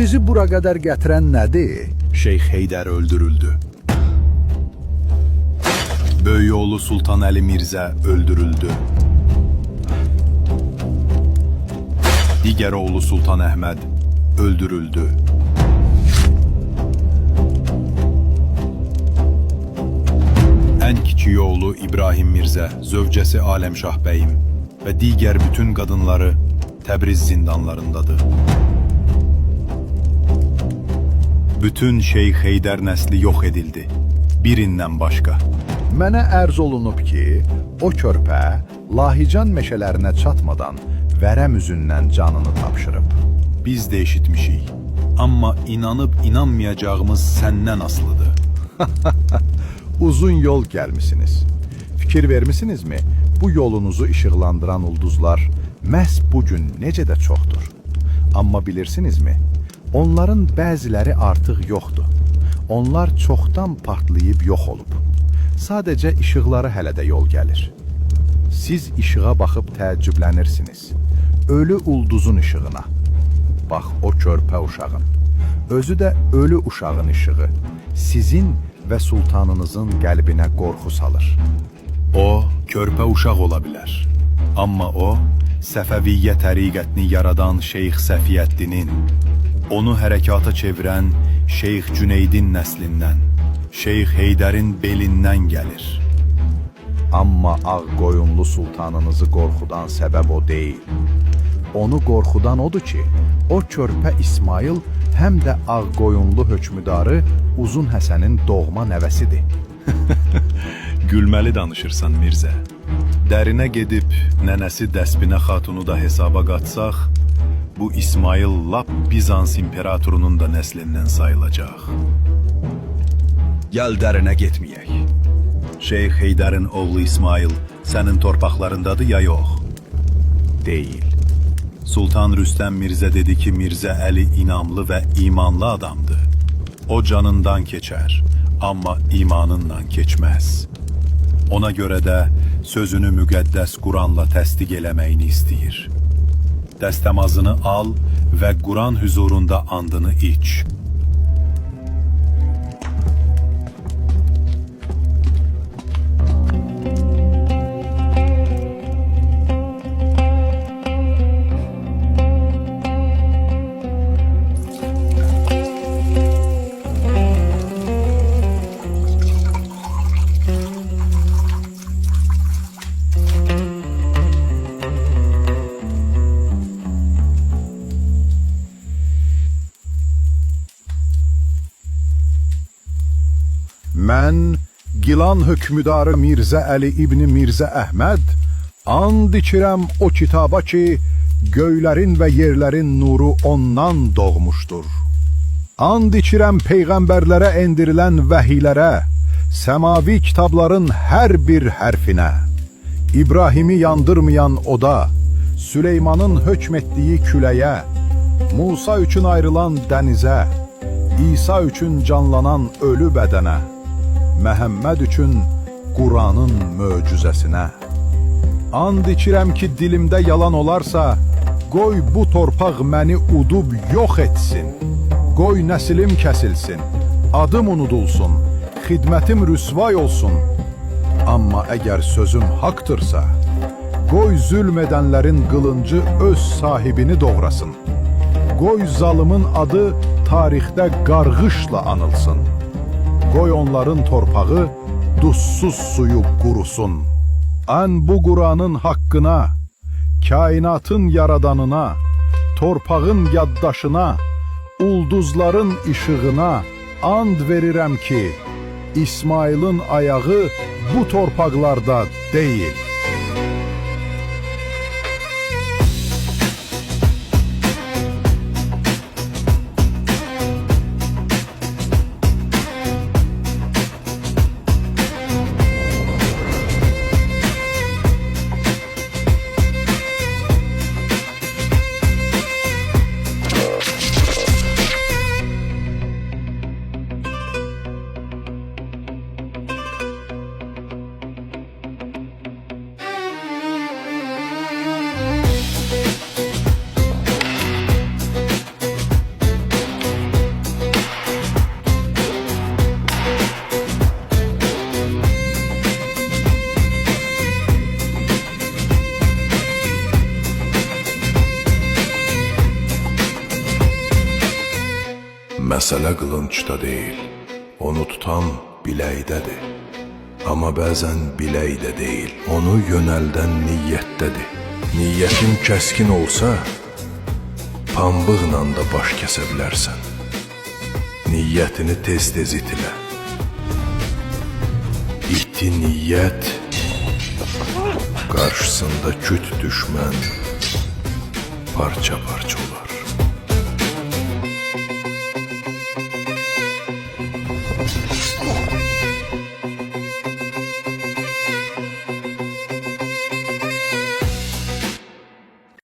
sizi bura qədər gətirən nədir? Şeyx Heydər öldürüldü. Böyük oğlu Sultan Əli Mirzə öldürüldü. Digər oğlu Sultan Əhməd öldürüldü. Ən kiçik oğlu İbrahim Mirzə, zövcəsi Aləmşah bəyim və digər bütün qadınları Təbriz zindanlarındadır. Bütün Şeyx Heydər nəsli yox edildi, birindən başqa. Mənə ərz olunub ki, o körpə Lahican meşələrinə çatmadan vərəm üzündən canını tapşırıb. Biz də eşitmişik, amma inanıb inanmayacağımız səndən asılıdır. Uzun yol gəlmisiniz. Fikir vermisinizmi? Bu yolunuzu işıqlandıran ulduzlar məhz bugün necə də çoxdur. Amma bilirsinizmi? Onların bəziləri artıq yoxdur. Onlar çoxdan partlayıb yox olub. Sadəcə işıqları hələ də yol gəlir. Siz işığa baxıb təəccüblənirsiniz. Ölü ulduzun işığına. Bax o körpə uşağın. Özü də ölü uşağın işığı. Sizin və sultanınızın qəlbinə qorxu salır. O, körpə uşaq ola bilər. Amma o, Səfəviyyə təriqətini yaradan Şeyx Səfiyyəddinin, onu hərəkata çevirən Şeyx Cüneydin nəslindən, Şeyx Heydərin belindən gəlir. Amma ağ qoyunlu sultanınızı qorxudan səbəb o deyil. Onu qorxudan odur ki, o körpə İsmail həm də ağ qoyunlu hökmüdarı Uzun Həsənin doğma nəvəsidir. Gülməli danışırsan Mirzə. Dərinə gedib nənəsi Dəspinə xatunu da hesaba qatsaq, bu İsmail lap Bizans imperatorunun da nəslindən sayılacaq. Gəl dərinə getməyək. Şeyx Heydərin oğlu İsmail sənin torpaqlarındadır ya yox? Deyil. Sultan Rüstəm Mirzə dedi ki, Mirzə Əli inamlı və imanlı adamdır. O canından keçər, amma imanından keçməz. Ona görə də sözünü müqəddəs Quranla təsdiq eləməyini istəyir. Dəstəmazını al və Quran hüzurunda andını iç. Mən Gilan hökmüdarı Mirzə Əli İbni Mirzə Əhməd and içirəm o kitaba ki, göylərin və yerlərin nuru ondan doğmuşdur. And içirəm peyğəmbərlərə endirilən vəhiylərə, səmavi kitabların hər bir hərfinə, İbrahimi yandırmayan oda, Süleymanın hökm etdiyi küləyə, Musa üçün ayrılan dənizə, İsa üçün canlanan ölü bədənə, Məhəmməd üçün Quranın möcüzəsinə. And içirəm ki, dilimdə yalan olarsa, qoy bu torpaq məni udub yox etsin. Qoy nəsilim kəsilsin, adım unudulsun, xidmətim rüsvay olsun. Amma əgər sözüm haqdırsa, qoy zülm edənlərin qılıncı öz sahibini doğrasın. Qoy zalımın adı tarixdə qarğışla anılsın. Qoy onların torpağı duzsuz suyu qurusun. Ən bu Quranın haqqına, kainatın yaradanına, torpağın yaddaşına, ulduzların işığına and verirəm ki, İsmail'in ayağı bu torpaqlarda deyil. Məsələ qılıncda deyil, onu tutan biləydədir. Amma bəzən biləkdə deyil, onu yönəldən niyyətdədir. Niyyətin kəskin olsa, pambıqla da baş kəsə bilərsən. Niyyətini tez-tez itilə. İti niyyət, qarşısında küt düşmən parça-parça olar.